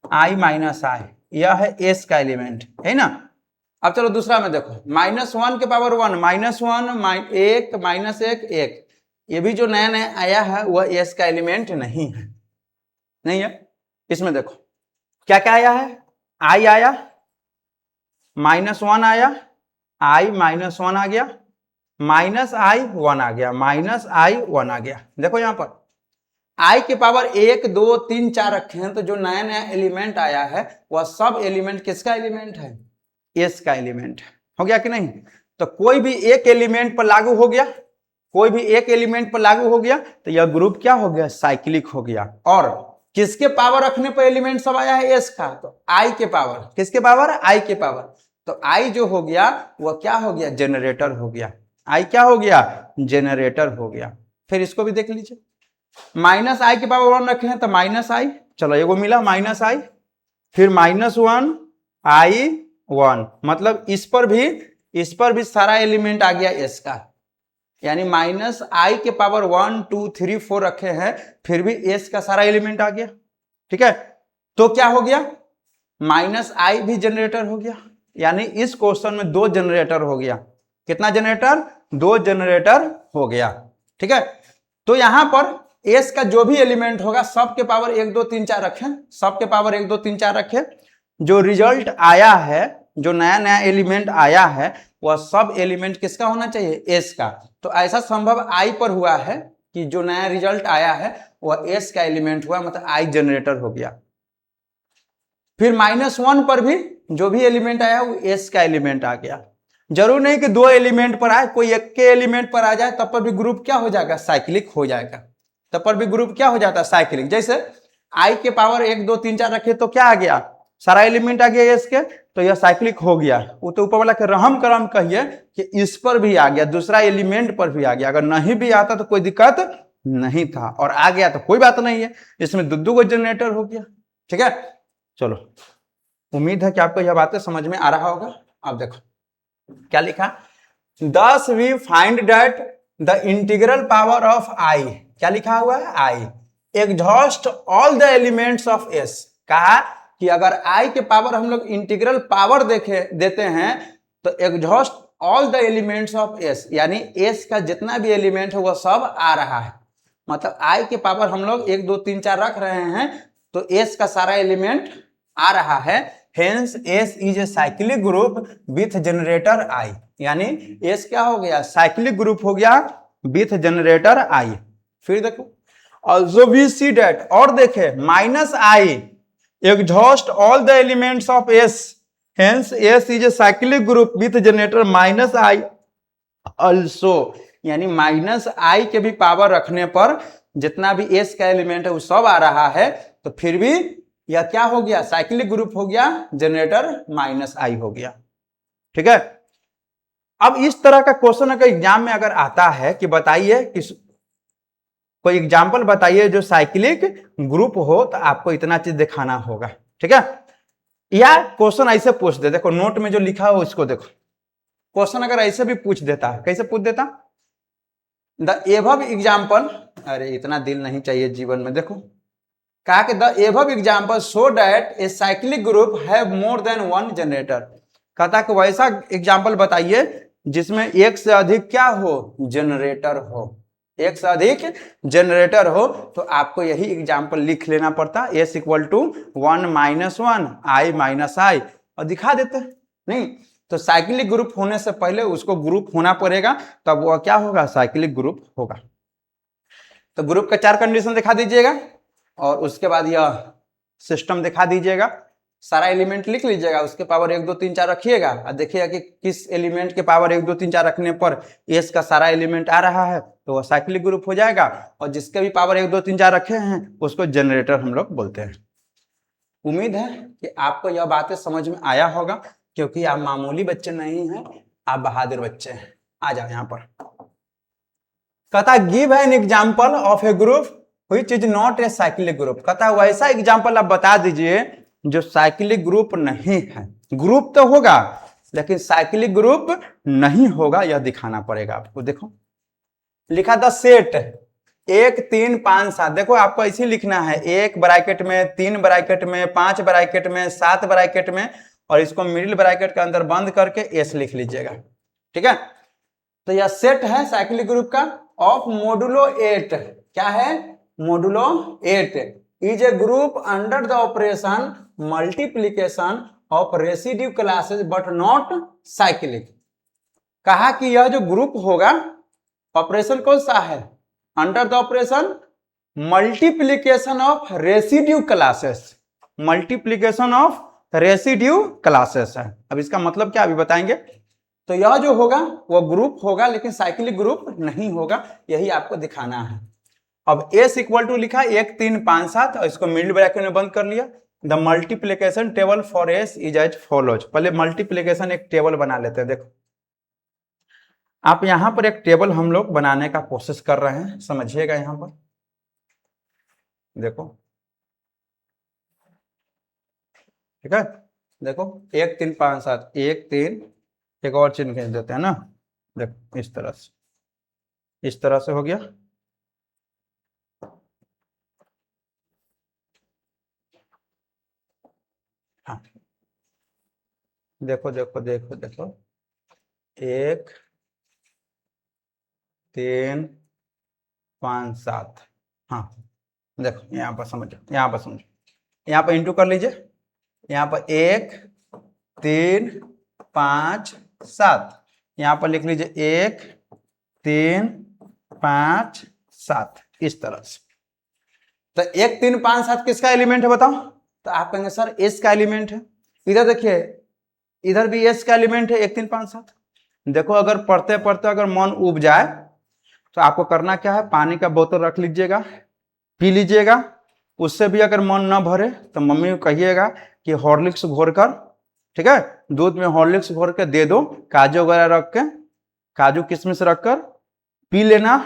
i -i, यह है एस का एलिमेंट, है ना। अब चलो दूसरा में देखो, -1 के पावर 1 -1 1 -1 1, ये भी जो नया नया आया है वह एस का एलिमेंट नहीं है, नहीं है। इसमें देखो क्या क्या आया है, i आया, -1 आया, i -1 आ गया, -i 1 आ गया, -i 1 आ गया। देखो यहां पर i के पावर 1 2 3 4 रखे हैं, तो जो नया नया एलिमेंट आया है वह सब एलिमेंट किसका एलिमेंट है, एस का एलिमेंट हो गया कि नहीं। तो कोई भी एक एलिमेंट पर लागू हो गया, कोई भी एक एलिमेंट पर लागू हो गया तो यह ग्रुप क्या हो गया, साइक्लिक हो गया। और किसके पावर रखने पर एलिमेंट सब आया है, एस का, तो आई के पावर, किसके पावर, आई के पावर, तो आई जो हो गया वह क्या हो गया, जनरेटर हो गया, आई क्या हो गया, जनरेटर हो गया। फिर इसको भी देख लीजिए, -i के पावर 1 रखे हैं तो -i, चलो एगो मिला -i, फिर -1 i 1, मतलब इस पर भी सारा एलिमेंट आ गया एस का, यानी -i के पावर 1 2 3 4 रखे हैं फिर भी एस का सारा एलिमेंट आ गया। ठीक है, तो क्या हो गया, -i भी जनरेटर हो गया, यानी इस क्वेश्चन में 2 जनरेटर हो गया। कितना जनरेटर, 2 जनरेटर हो गया। ठीक है, तो यहां पर एस का जो भी एलिमेंट होगा सबके पावर 1 2 3 4 रखें, सबके पावर 1 2 3 4 रखें, जो रिजल्ट आया है, जो नया नया एलिमेंट आया है वह सब एलिमेंट किसका होना चाहिए, एस का। तो ऐसा संभव आई पर हुआ है कि जो नया रिजल्ट आया है वह एस का एलिमेंट हुआ, मतलब आई जनरेटर हो गया। फिर -1 पर भी जो भी एलिमेंट आया वो एस का एलिमेंट आ गया। जरूर नहीं कि 2 एलिमेंट पर आए, कोई एक के एलिमेंट पर आ जाए तब पर भी ग्रुप क्या हो जाएगा, साइक्लिक हो जाएगा, तब पर भी ग्रुप क्या हो जाता है, साइक्लिक। जैसे आई के पावर 1 2 3 4 रखे तो क्या आ गया, सारा एलिमेंट आ गया एस के, तो यह साइक्लिक हो गया। वो तो ऊपर वाला के रहम करम कहिए कि इस पर भी आ गया, दूसरा एलिमेंट पर भी आ गया, अगर नहीं भी आता तो कोई दिक्कत नहीं था, और आ गया तो कोई बात नहीं है, इसमें 2 गो जनरेटर हो गया। ठीक है, चलो उम्मीद है कि आपको यह बातें समझ में आ रहा होगा। अब देखो क्या लिखा, thus we find that the integral power of I, क्या लिखा हुआ है, I exhaust all the elements of S। कहा कि अगर I के पावर हम लोग इंटीग्रल पावर देते हैं तो exhaust all the elements of S, यानी S का जितना भी एलिमेंट है वह सब आ रहा है। मतलब आई के पावर हम लोग 1 2 3 4 रख रहे हैं, तो एस का सारा एलिमेंट आ रहा है। Hence S is a cyclic group with generator i, यानी एस क्या हो गया, साइक्लिक ग्रुप हो गया विथ जनरेटर आई। फिर देखो ऑल्सो वी सी डेट, और देखे minus I exhaust all the elements of S, hence S is a cyclic group with generator minus I also, यानी माइनस आई के भी पावर रखने पर जितना भी S का एलिमेंट है वो सब आ रहा है, तो फिर भी यह क्या हो गया, साइक्लिक ग्रुप हो गया, जनरेटर माइनस आई हो गया। ठीक है, अब इस तरह का क्वेश्चन अगर एग्जाम में अगर आता है कि बताइए कि कोई एग्जाम्पल बताइए जो साइक्लिक ग्रुप हो, तो आपको इतना चीज दिखाना होगा। ठीक है, या क्वेश्चन ऐसे पूछ दे, देखो नोट में जो लिखा हो इसको देखो, क्वेश्चन अगर ऐसे भी पूछ देता, कैसे पूछ देता, द एबव एग्जाम्पल, अरे इतना दिल नहीं चाहिए जीवन में, देखो कहा कि the above example show that A cyclic group have more than one generator, कहता कि वैसा एग्जाम्पल बताइए जिसमें एक से अधिक क्या हो, जनरेटर हो, एक से अधिक जनरेटर हो, तो आपको यही एग्जाम्पल लिख लेना पड़ता, S equal to 1 minus 1 i minus i, और दिखा देते नहीं, तो साइक्लिक ग्रुप होने से पहले उसको ग्रुप होना पड़ेगा, तब वह क्या होगा, साइक्लिक ग्रुप होगा। तो ग्रुप का 4 कंडीशन दिखा दीजिएगा, और उसके बाद यह सिस्टम दिखा दीजिएगा, सारा एलिमेंट लिख लीजिएगा, उसके पावर 1 2 3 4 रखिएगा, और देखिएगा कि किस एलिमेंट के पावर 1 2 3 4 रखने पर एस का सारा एलिमेंट आ रहा है, तो वह साइक्लिक ग्रुप हो जाएगा, और जिसके भी पावर 1 2 3 4 रखे हैं उसको जनरेटर हम लोग बोलते हैं। उम्मीद है कि आपको यह बातें समझ में आया होगा, क्योंकि आप मामूली बच्चे नहीं हैं, आप बहादुर बच्चे हैं। आ जाओ यहाँ पर, कहता give an example of A group which is not a cyclic group, कहता वैसा एग्जाम्पल आप बता दीजिए जो साइक्लिक ग्रुप नहीं है, ग्रुप तो होगा लेकिन साइक्लिक ग्रुप नहीं होगा, यह दिखाना पड़ेगा आपको। देखो लिखा था सेट 1 3 5 7, देखो आपको ऐसे लिखना है, 1 ब्रैकेट में, 3 ब्रैकेट में, 5 ब्रैकेट में, 7 ब्रैकेट में, और इसको मिडिल ब्रैकेट के अंदर बंद करके एस लिख लीजिएगा। ठीक है, तो यह सेट है साइक्लिक ग्रुप का ऑफ मोडुलो 8, क्या है, modulo 8 is a group under the operation multiplication of residue classes but not cyclic. कहा कि यह जो ग्रुप होगा, ऑपरेशन कौन सा है, under the operation multiplication of residue classes, multiplication of residue classes है। अब इसका मतलब क्या अभी बताएंगे। तो यह जो होगा वो ग्रुप होगा लेकिन साइक्लिक ग्रुप नहीं होगा, यही आपको दिखाना है। अब एस इक्वल टू लिखा 1 3 5 7, और इसको मिडिल ब्रैकेट में बंद कर लिया। The multiplication table for S is as follows, पहले मल्टीप्लीकेशन एक टेबल बना लेते हैं। देखो आप यहां पर एक टेबल हम लोग बनाने का कोशिश कर रहे हैं, समझिएगा। यहां पर देखो, ठीक है, देखो 1 3 5 7, 1 3, एक और चिन्ह खींच देते हैं ना, देखो इस तरह से, इस तरह से हो गया। हाँ देखो देखो देखो देखो, 1 3 5 7, हाँ देखो यहाँ पर समझो, यहाँ पर समझो, यहाँ पर इंटू कर लीजिए, यहाँ पर 1 3 5 7, यहाँ पर लिख लीजिए 1 3 5 7, इस तरह से। तो 1 3 5 7 किसका एलिमेंट है बताओ, तो आप कहेंगे सर एस का एलिमेंट है। इधर देखिए, इधर भी एस का एलिमेंट है 1 3 5 7। देखो अगर पढ़ते पढ़ते अगर मन उब जाए तो आपको करना क्या है, पानी का बोतल रख लीजिएगा, पी लीजिएगा। उससे भी अगर मन न भरे तो मम्मी को कहिएगा कि हॉर्लिक्स घोर कर, ठीक है, दूध में हॉर्लिक्स घोर के दे दो, काजू वगैरह रख के, काजू किशमिश रखकर पी लेना,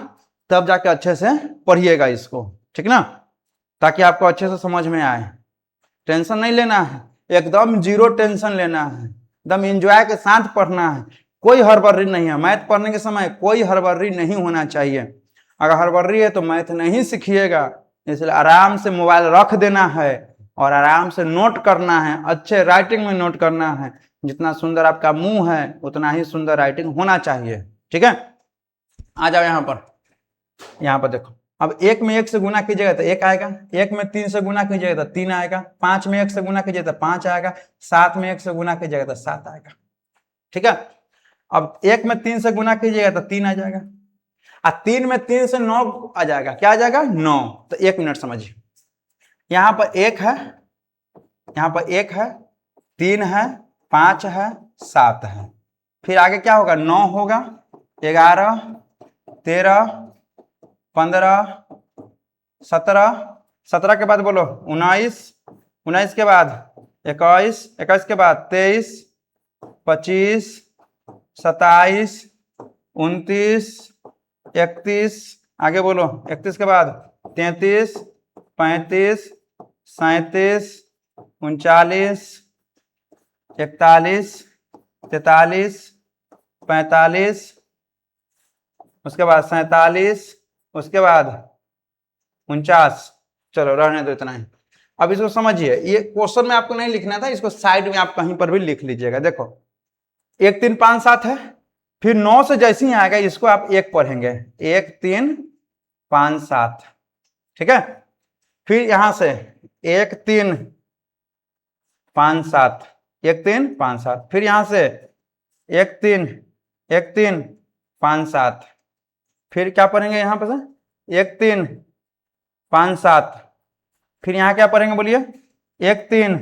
तब जाके अच्छे से पढ़िएगा इसको, ठीक ना, ताकि आपको अच्छे से समझ में आए। टेंशन नहीं लेना है, एकदम जीरो टेंशन लेना है, एकदम एंजॉय के साथ पढ़ना है, कोई हड़बड़ी नहीं है। मैथ पढ़ने के समय कोई हड़बड़ी नहीं होना चाहिए। अगर हड़बड़ी है तो मैथ नहीं सीखिएगा, इसलिए आराम से मोबाइल रख देना है और आराम से नोट करना है, अच्छे राइटिंग में नोट करना है। जितना सुंदर आपका मुंह है उतना ही सुंदर राइटिंग होना चाहिए, ठीक है। आ जाओ यहाँ पर देखो, अब एक में एक से गुना कीजिएगा तो एक आएगा, एक में 3 से गुना कीजिएगा तो 3 आएगा, 5 में 1 से गुना कीजिएगा तो 5 आएगा, 7 में 1 से गुना कीजिएगा तो 7 आएगा। ठीक है, अब एक में 3 से गुना कीजिएगा तो 3 आ जाएगा, और 3 में 3 से 9 आ जाएगा, क्या आ जाएगा 9। तो 1 मिनट समझिए, यहाँ पर 1 है, यहाँ पर 1 है, 3 है, 5 है, 7 है, फिर आगे क्या होगा 9 होगा, 11, 13, 15, 17, 17 के बाद बोलो 19, 19 के बाद 21, 21 के बाद 23, 25, 27, 29, 31, आगे बोलो 31 के बाद 33, 35, 37, 39, 41, 43, 45, उसके बाद 47, उसके बाद 49। चलो रहने दो इतना ही। अब इसको समझिए, ये क्वेश्चन में आपको नहीं लिखना था, इसको साइड में आप कहीं पर भी लिख लीजिएगा। देखो 1 3 5 7 है, फिर 9 से जैसे ही आएगा इसको आप 1 पढ़ेंगे, 1 3 5 7, ठीक है। फिर यहां से 1 3 5 7, 1 3 5 7, फिर यहां से 1 3 5 7, फिर क्या पढ़ेंगे यहाँ पर से 1 3 5 7, फिर यहाँ क्या पढ़ेंगे बोलिए 1 3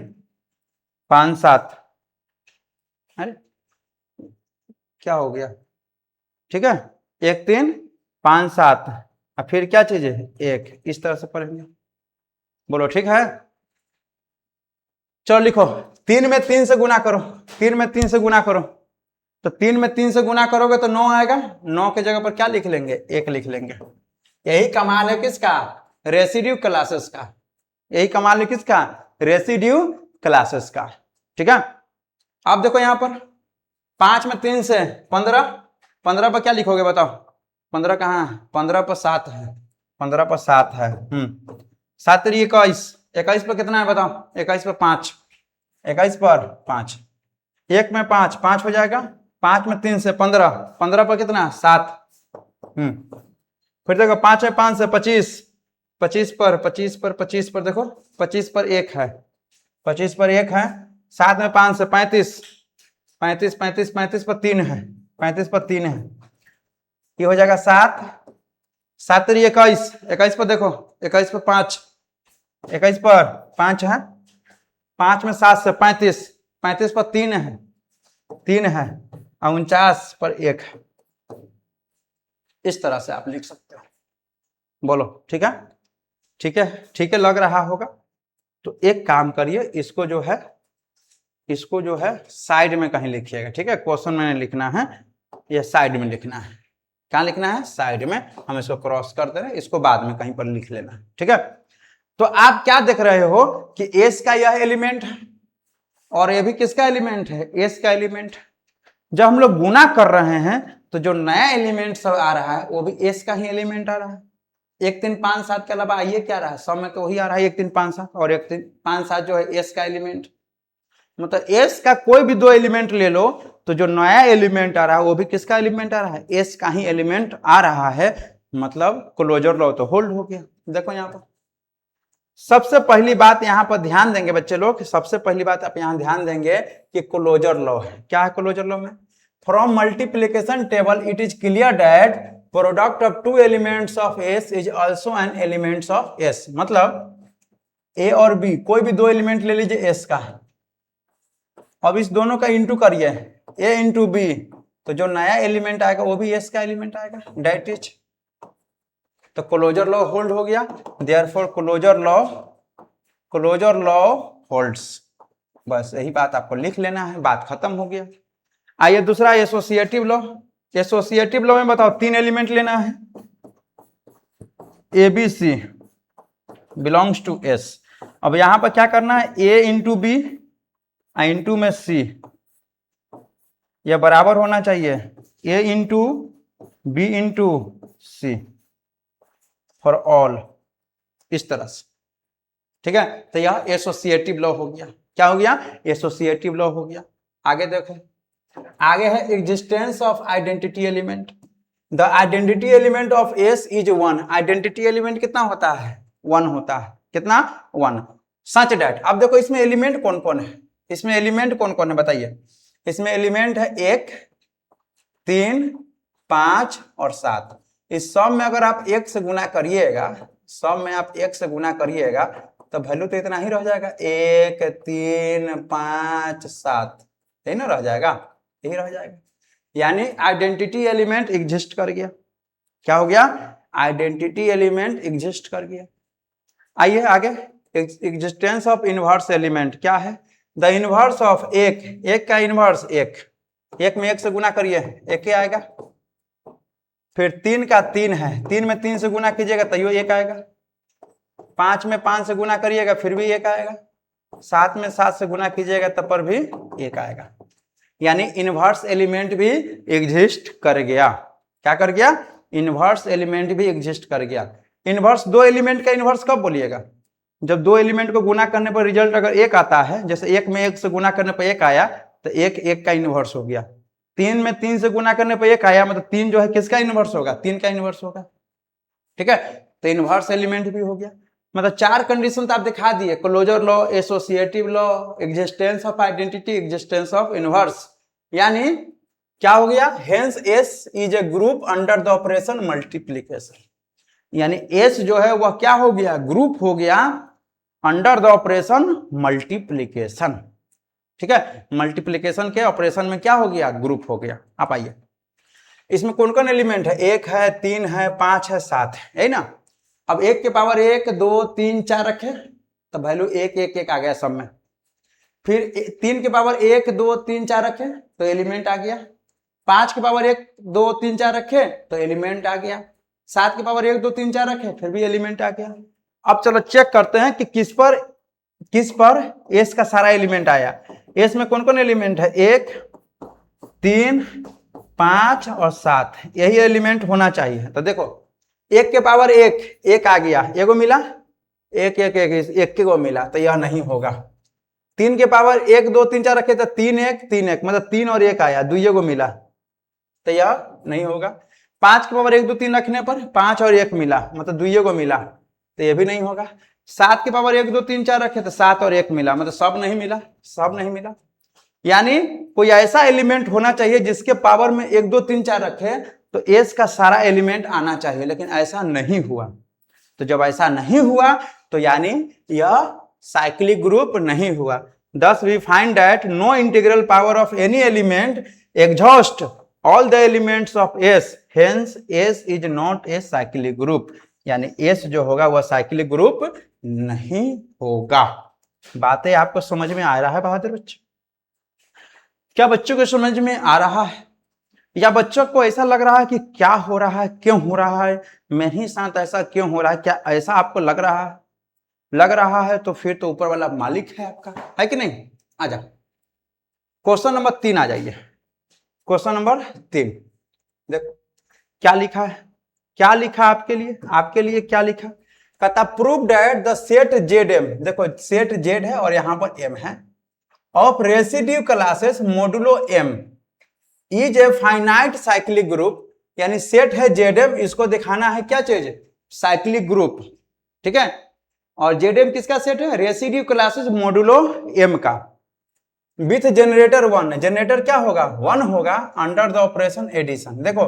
5 7। अरे क्या हो गया, ठीक है, 1 3 5 7, और फिर क्या चीज है 1, इस तरह से पढ़ेंगे। बोलो ठीक है। चलो लिखो, 3 में 3 से गुना करो, 3 में 3 से गुना करो, तो 3 में 3 से गुना करोगे तो 9 आएगा, 9 के जगह पर क्या लिख लेंगे 1 लिख लेंगे। यही कमाल है किसका, रेसिड्यू क्लासेस का, यही कमाल है किसका, रेसिड्यू क्लासेस का। ठीक है, अब देखो यहां पर 5 में 3 से 15, 15 पर क्या लिखोगे बताओ, 15 कहाँ है, 15 पर 7 है, 15 पर 7 है, 7 3 21, 21 पर कितना है बताओ, 21 पर 5, 21 पर 5, 1 में 5, 5 हो जाएगा, 5 में 3 से 15, 15 पर कितना 7, फिर देखो 5 में 5 से 25, 25 पर देखो 25 पर 1 है, 25 पर 1 है, 7 में 5 से 35, 35 पर 3 है, 35 पर 3 है, ये हो जाएगा 7, 7 3 21, 21 पर देखो 21 पर 5, 21 पर 5 है, 5 में 7 से 35, 35 पर 3 है, 3 है, और 49 पर 1 है। इस तरह से आप लिख सकते हो। बोलो ठीक है, ठीक है, ठीक है लग रहा होगा। तो एक काम करिए, इसको जो है साइड में कहीं लिखिएगा। ठीक है, क्वेश्चन में लिखना है, ये साइड में लिखना है। कहाँ लिखना है, साइड में। हम इसको क्रॉस कर दे रहे हैं, इसको बाद में कहीं पर लिख लेना है। ठीक है, तो आप क्या देख रहे हो कि एस का यह एलिमेंट है और ये भी किसका एलिमेंट है, एस का एलिमेंट। जब हम लोग गुना कर रहे हैं तो जो नया एलिमेंट सब आ रहा है वो भी एस का ही एलिमेंट आ रहा है। 1 3 5 7 के अलावा ये क्या रहा है, सब में तो वही आ रहा है 1 3 5 7, और 1 3 5 7 जो है एस का एलिमेंट। मतलब एस का कोई भी 2 एलिमेंट ले लो तो जो नया एलिमेंट आ रहा है वो भी किसका एलिमेंट आ रहा है, एस का ही एलिमेंट आ रहा है। मतलब क्लोजर लॉ तो होल्ड हो गया। देखो यहाँ पर सबसे पहली बात यहाँ पर ध्यान देंगे बच्चे लोग, सबसे पहली बात आप यहाँ ध्यान देंगे कि क्लोजर लॉ है। क्या है क्लोजर लॉ में, from multiplication table it is clear that product of 2 elements of S is also an elements of S. मतलब ए और बी कोई भी 2 एलिमेंट ले लीजिए एस का, अब इस दोनों का इंटू करिए ए इंटू बी, तो जो नया एलिमेंट आएगा वो भी एस का एलिमेंट आएगा, दैट इज। तो क्लोजर लॉ होल्ड हो गया, देयरफॉर क्लोजर लॉ होल्ड्स। बस यही बात आपको लिख लेना है, बात खत्म हो गया। आइए दूसरा एसोसिएटिव लॉ। एसोसिएटिव लॉ में बताओ 3 एलिमेंट लेना है, A B C belongs to S. अब यहां पर क्या करना है, ए इंटू बी इंटू में सी, यह बराबर होना चाहिए a into b into c for all, इस तरह से। ठीक है, तो यह एसोसिएटिव लॉ हो गया। क्या हो गया, एसोसिएटिव लॉ हो गया। आगे देखो, आगे है existence of identity element. The identity element of S is 1। Identity element कितना होता है? 1 होता है। कितना? 1। Such that. अब देखो इसमें एलिमेंट कौन कौन है, इसमें एलिमेंट कौन कौन है बताइए। इसमें एलिमेंट है 1, 3, 5 और 7। इस सब में अगर आप 1 से गुना करिएगा, सब में आप 1 से गुना करिएगा तो वैल्यू तो इतना ही रह जाएगा, 1, 3, 5, 7, यही ना रह जाएगा, यही रह जाएगा। यानी आइडेंटिटी एलिमेंट एग्जिस्ट कर गया। क्या हो गया? आइडेंटिटी एलिमेंट एग्जिस्ट कर गया। आइए आगे, एग्जिस्टेंस ऑफ इनवर्स एलिमेंट क्या है? द इनवर्स ऑफ एक का इनवर्स एक में 1 से गुना करिए 1 ही आएगा। फिर 3 का 3 है, 3 में 3 से गुना कीजिएगा तैयो 1 आएगा। 5 में 5 से गुना करिएगा फिर भी 1 आएगा। 7 में 7 से गुना कीजिएगा तब पर भी 1 आएगा। यानी इनवर्स एलिमेंट भी एग्जिस्ट कर गया। क्या कर गया? इनवर्स एलिमेंट भी एग्जिस्ट कर गया। इनवर्स, दो एलिमेंट का इनवर्स कब बोलिएगा? जब दो एलिमेंट को गुना करने पर रिजल्ट अगर 1 आता है, जैसे 1 में 1 से गुना करने पर 1 आया तो 1 का इनवर्स हो गया। 3 में 3 से गुना करने पर 1 आया, मतलब 3 जो है किसका इनवर्स होगा? 3 का इनवर्स होगा। ठीक है, तो इनवर्स एलिमेंट भी हो गया। मतलब 4 कंडीशन तो आप दिखा दिए, closure law, associative law, existence of identity, existence of inverse. यानी क्या हो गया? Hence S is a group under the operation multiplication. यानी एस जो है वह क्या हो गया? ग्रुप हो गया अंडर द ऑपरेशन मल्टीप्लीकेशन। ठीक है, मल्टीप्लीकेशन के ऑपरेशन में क्या हो गया? ग्रुप हो गया। आप आइए, इसमें कौन कौन एलिमेंट है? 1 है, 3 है, 5 है, 7 है ना। अब 1 के पावर 1, 2, 3, 4 रखे तो वैल्यू 1, 1, 1 आ गया सब में। फिर 3 के पावर 1, 2, 3, 4 रखे तो एलिमेंट आ गया। 5 के पावर 1, 2, 3, 4 रखे तो एलिमेंट आ गया। 7 के पावर 1, 2, 3, 4 रखे फिर भी एलिमेंट आ गया। अब चलो चेक करते हैं कि किस पर एस का सारा एलिमेंट आया। एस में कौन कौन एलिमेंट है? 1, 3, 5 और 7, यही एलिमेंट होना चाहिए। तो देखो 1 के पावर 1 आ गया, एगो मिला, 1, 1, 1, 1 को मिला, तो यह नहीं होगा। 3 के पावर 1, 2, 3, 4 रखे तो 3, 1, 3, 1, मतलब 3 और 1 आया, दुइये को मिला, तो यह नहीं होगा। 5 के पावर 1, 2, 3 रखने पर 5 और 1 मिला, मतलब दुइये को मिला, तो यह भी नहीं होगा। 7 के पावर 1, 2, 3, 4 रखे तो 7 और 1 मिला, मतलब सब नहीं मिला, सब नहीं मिला। यानी कोई ऐसा एलिमेंट होना चाहिए जिसके पावर में 1, 2, 3, 4 रखे तो एस का सारा एलिमेंट आना चाहिए, लेकिन ऐसा नहीं हुआ। तो जब ऐसा नहीं हुआ तो यानी यह साइक्लिक ग्रुप नहीं हुआ। Thus we find that no integral power of any element exhausts all the elements of S. Hence S is not a cyclic group. यानी S जो होगा वह साइक्लिक ग्रुप नहीं होगा। बातें आपको समझ में आ रहा है बहादुर बच्चे? क्या बच्चों को समझ में आ रहा है, या बच्चों को ऐसा लग रहा है कि क्या हो रहा है, क्यों हो रहा है, मेरे ही साथ ऐसा क्यों हो रहा है? क्या ऐसा आपको लग रहा है? लग रहा है तो फिर तो ऊपर वाला मालिक है आपका, है कि नहीं? आ जाओ, क्वेश्चन नंबर 3 आ जाइए। क्वेश्चन नंबर 3 देखो क्या लिखा है, क्या लिखा आपके लिए, आपके लिए क्या लिखा? कहता prove that the set Z M, देखो सेट जेड है और यहां पर एम है, of residue classes modulo M is a finite cyclic group. यानी सेट है जेड एम, इसको दिखाना है क्या चीज? Cyclic group. ठीक है, और जेड एम किसका सेट है? रेसिड्यू क्लासेस मोडुलो एम का, विथ जनरेटर 1। जनरेटर क्या होगा? 1 होगा अंडर द ऑपरेशन एडिशन। देखो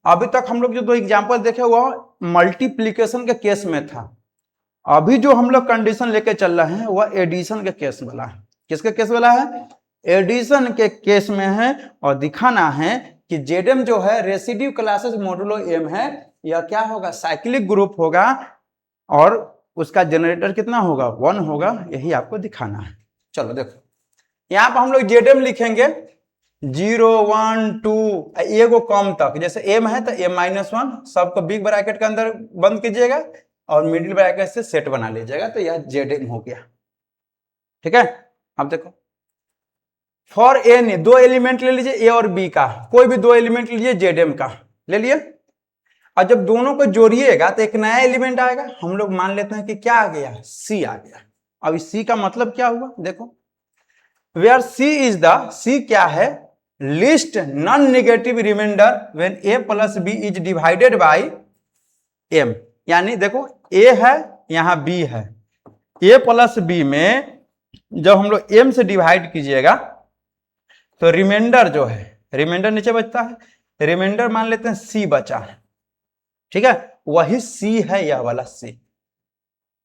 अभी तक हम लोग जो 2 एग्जांपल देखे वह मल्टीप्लीकेशन के केस में था, अभी जो हम लोग कंडीशन लेके चल रहे हैं वह एडिशन के केस वाला है। किसके केस वाला है? एडिशन के केस में है, और दिखाना है कि जेडएम जो है रेसिड्यू क्लासेस मोडुलो एम है, यह क्या होगा? साइक्लिक ग्रुप होगा, और उसका जनरेटर कितना होगा? 1 होगा, यही आपको दिखाना है। चलो देखो यहां पर हम लोग जेडएम लिखेंगे 0, 1, 2 एगो कम तक, जैसे एम है तो m-1 सबको बिग ब्रैकेट के अंदर बंद कीजिएगा और मिडिल ब्रैकेट से सेट बना लीजिएगा, तो यह जेडएम हो गया। ठीक है, अब देखो फॉर एन 2 एलिमेंट ले लीजिए, ए और बी का, कोई भी 2 एलिमेंट लीजिए जेडएम का ले लिए, और जब दोनों को जोड़िएगा तो एक नया एलिमेंट आएगा। हम लोग मान लेते हैं कि क्या आ गया? सी आ गया। अब इस सी का मतलब क्या हुआ? देखो where C is the, C क्या है? Least non negative remainder when a plus B is divided by m। यानी देखो a है यहां b है, a प्लस बी में जब हम लोग m से डिवाइड कीजिएगा तो रिमाइंडर जो है, रिमाइंडर नीचे बचता है, रिमाइंडर मान लेते हैं c बचा है, ठीक है, वही c है, यह वाला c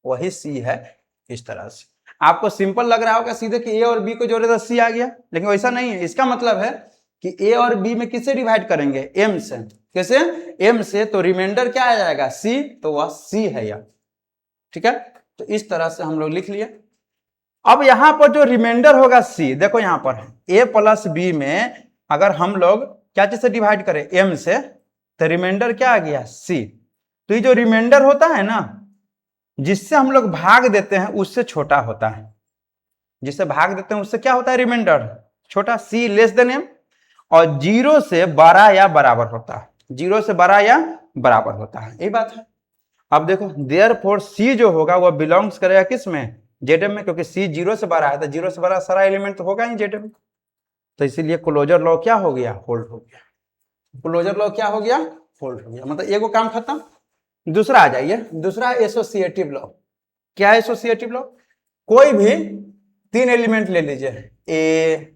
वही c है। इस तरह से आपको सिंपल लग रहा होगा सीधे कि a और b को जोड़े तो c आ गया, लेकिन वैसा नहीं है। इसका मतलब है कि a और b में किससे डिवाइड करेंगे, m से। कैसे, m से, तो रिमाइंडर क्या आ जाएगा, c, तो वह c है यह, ठीक है। तो इस तरह से हम लोग लिख लिए। अब यहां पर जो रिमाइंडर होगा c, देखो यहां पर a प्लस b में अगर हम लोग क्या चीज से डिवाइड करें, m से, तो रिमाइंडर क्या आ गया, c। तो ये जो रिमाइंडर होता है ना, जिससे हम लोग भाग देते हैं उससे छोटा होता है, जिससे भाग देते हैं उससे क्या होता है, रिमाइंडर छोटा, c लेस देन m, और 0 से बड़ा या बराबर होता है, 0 से बड़ा या बराबर होता है, यही बात है। अब देखो देयरफॉर c जो होगा वह बिलोंग्स करेगा किस में, जेडएम में, क्योंकि c 0 से बड़ा है तो 0 से बड़ा सारा एलिमेंट तो होगा ही जेडएम में। तो इसीलिए क्लोजर लॉ क्या हो गया, होल्ड हो गया। क्लोजर लॉ क्या हो गया, होल्ड हो गया, मतलब एक काम खत्म। दूसरा आ जाइए, दूसरा एसोसिएटिव लॉ। क्या है एसोसिएटिव लॉ, कोई भी 3 एलिमेंट ले लीजिए, ए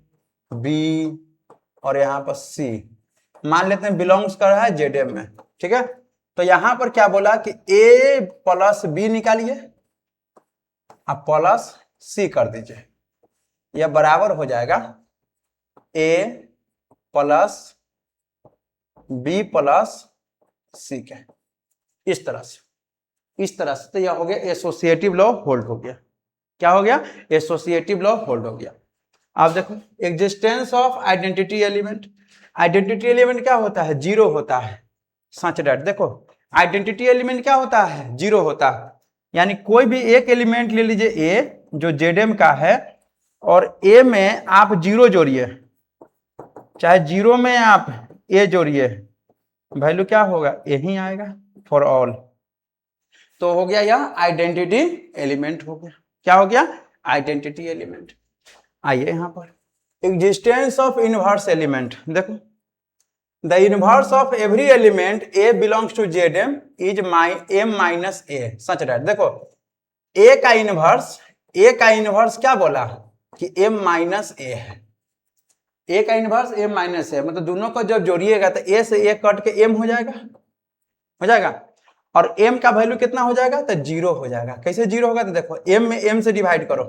बी और यहां पर सी, मान लेते हैं बिलोंग्स कर रहा है जेडएम में, ठीक है। तो यहां पर क्या बोला कि ए प्लस बी निकालिए, आप प्लस सी कर दीजिए, यह बराबर हो जाएगा ए प्लस बी प्लस सी के, इस तरह से, इस तरह से। तो यह हो गया एसोसिएटिव लॉ होल्ड हो गया। क्या हो गया, एसोसिएटिव लॉ होल्ड हो गया। आप देखो existence of identity element, identity element क्या होता है, 0 होता है, सच डेट। देखो आइडेंटिटी एलिमेंट क्या होता है, 0 होता है, यानी कोई भी एक एलिमेंट ले लीजिए ए जो जेडएम का है, और ए में आप 0 जोड़िए, चाहे 0 में आप ए जोड़िए, वैल्यू क्या होगा, यही आएगा फॉर ऑल। तो हो गया यह आइडेंटिटी एलिमेंट हो गया। क्या हो गया, आइडेंटिटी एलिमेंट। आइए यहां पर एग्जिस्टेंस ऑफ इनवर्स एलिमेंट, देखो the inverse of every element a belongs to Z M is m minus a, such that. देखो ए का इनवर्स, ए का इनवर्स क्या बोला कि m माइनस ए है, ए का इनवर्स m माइनस ए, मतलब दोनों को जब जोड़िएगा तो a से a कट के m हो जाएगा, हो जाएगा, और m का वैल्यू कितना हो जाएगा, तो 0 हो जाएगा। कैसे 0 होगा, तो देखो m में m से डिवाइड करो,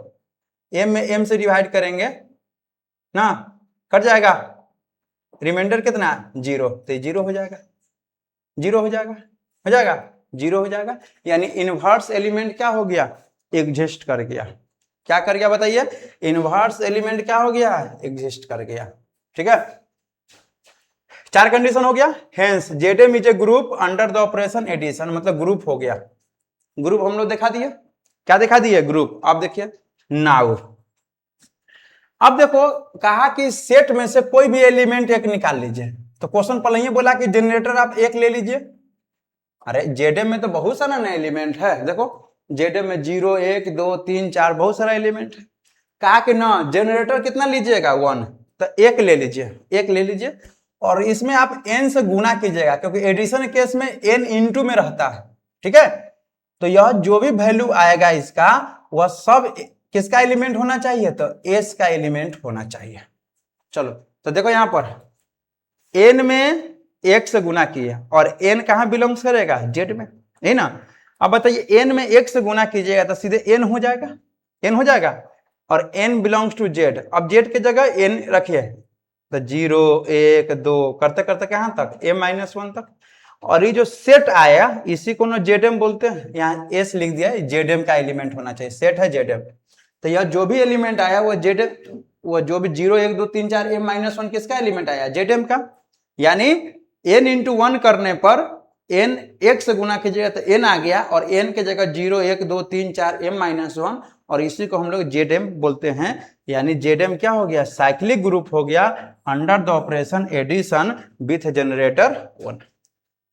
m में m से डिवाइड करेंगे ना, कट जाएगा, रिमाइंडर कितना 0, तो 0 हो जाएगा, 0 हो जाएगा, हो जाएगा, 0 हो जाएगा। यानी इनवर्स एलिमेंट क्या हो गया, एग्जिस्ट कर गया। क्या कर गया बताइए, इनवर्स एलिमेंट क्या हो गया, एग्जिस्ट कर गया, ठीक है। 4 कंडीशन हो गया। Hence Z M is a group under the operation addition, मतलब ग्रुप हो गया, ग्रुप हम लोग दिखा दिए, क्या दिखा दिए, ग्रुप। आप देखिए नाउ, अब देखो कहा कि सेट में से कोई भी एलिमेंट एक निकाल लीजिए, तो क्वेश्चन पहले ही बोला कि जनरेटर आप एक ले लीजिए। अरे जेडएम में तो बहुत सारा ना एलिमेंट है, देखो जेडएम में 0 1 2 3 4 बहुत सारा एलिमेंट है। कहा कि ना जनरेटर कितना लीजिएगा 1, तो एक ले लीजिए, एक ले लीजिए, और इसमें आप n से गुना कीजिएगा, क्योंकि एडिशन केस में n इंटू में रहता है, ठीक है। तो यह जो भी वैल्यू आएगा इसका, वह सब किसका एलिमेंट होना चाहिए, तो s का एलिमेंट होना चाहिए। चलो तो देखो यहां पर n में 1 से गुना किया, और n कहां बिलोंग्स करेगा, z में, है ना। अब बताइए n में 1 से गुना कीजिएगा तो सीधे n हो जाएगा, n हो जाएगा, और n बिलोंग्स टू z। अब z की जगह n रखिए, तो 0 1 2 करते करते कहां तक, m-1 तक। और ये जो सेट आया इसी को ना जेडएम बोलते हैं, यहाँ s लिख दिया, जेडएम का एलिमेंट होना चाहिए, सेट है जेडएम। तो यह जो भी एलिमेंट आया वो जेडएम, वो जो भी 0 1 2 3 4 m-1 किसका एलिमेंट आया, जेडएम का। यानी n इंटू 1 करने पर n 1 से गुना कीजिएगा तो n आ गया, और n के जगह 0 1 2 3 4 m-1, और इसी को हम लोग जेडएम बोलते हैं। यानी जेडएम क्या हो गया, साइक्लिक ग्रुप हो गया under the operation addition with generator 1।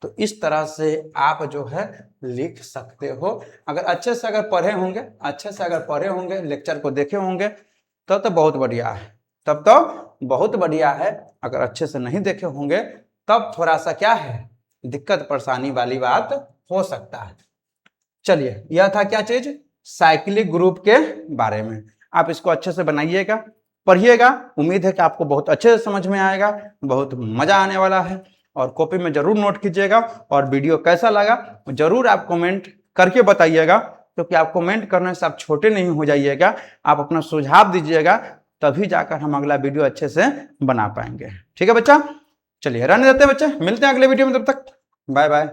तो इस तरह से आप जो है लिख सकते हो, अगर अच्छे से अगर पढ़े होंगे, अच्छे से अगर पढ़े होंगे, लेक्चर को देखे होंगे, तो बहुत बढ़िया है, तब तो बहुत बढ़िया है। अगर अच्छे से नहीं देखे होंगे तब थोड़ा सा क्या है, दिक्कत परेशानी वाली बात हो सकता है। चलिए, यह था क्या चीज, साइक्लिक ग्रुप के बारे में। आप इसको अच्छे से बनाइएगा, पढ़िएगा। उम्मीद है कि आपको बहुत अच्छे से समझ में आएगा, बहुत मजा आने वाला है। और कॉपी में जरूर नोट कीजिएगा। और वीडियो कैसा लगा जरूर आप कमेंट करके बताइएगा, क्योंकि आप कमेंट करने से आप छोटे नहीं हो जाइएगा, आप अपना सुझाव दीजिएगा, तभी जाकर हम अगला वीडियो अच्छे से बना पाएंगे। ठीक है बच्चा, चलिए रहने देते हैं बच्चे, मिलते हैं अगले वीडियो में, तब तक बाय बाय।